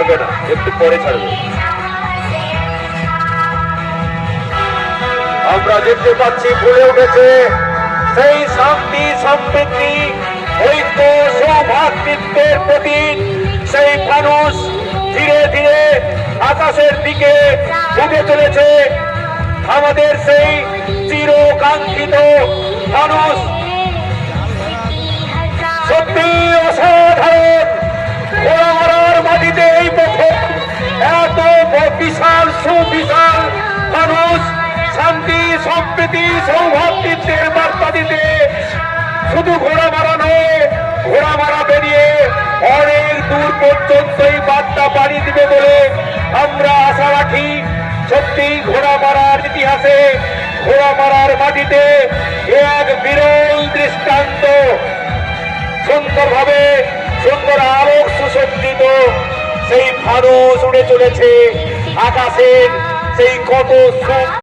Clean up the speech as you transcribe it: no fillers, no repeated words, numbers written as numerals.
ছাড়বে না, একটু পরে ছাড়বে। আমরা দেখতে পাচ্ছি ফুলে উঠেছে সেই শান্তি, সম্প্রীতি, ঐক্য, সৌভ্রাতৃত্বের প্রতীক সেই ফানুস ধীরে ধীরে আকাশের দিকে উঠে চলেছে। আমাদের সেই চিরকাঙ্ক্ষিত ফানুস সত্যি অসাধারণ। ঘোড়ামারার মাটিতে এই প্রথম এত বিশাল সুবিশাল ফানুস শান্তি, সম্প্রীতি, সৌভ্রাতৃত্বের বার্তা দিতে শুধু ঘোড়ামারা নয়, ঘোড়ামারা বেরিয়ে অনেক দূর পর্যন্ত এই বার্তা বাড়িয়ে দিবে বলে আমরা আশা রাখি। সত্যি ঘোড়ামারার ইতিহাসে, ঘোড়ামারার মাটিতে এক বিরল দৃষ্টান্ত। সুন্দরভাবে, সুন্দর আলোক সুসজ্জিত সেই ফানুস উড়ে চলেছে আকাশের সেই কত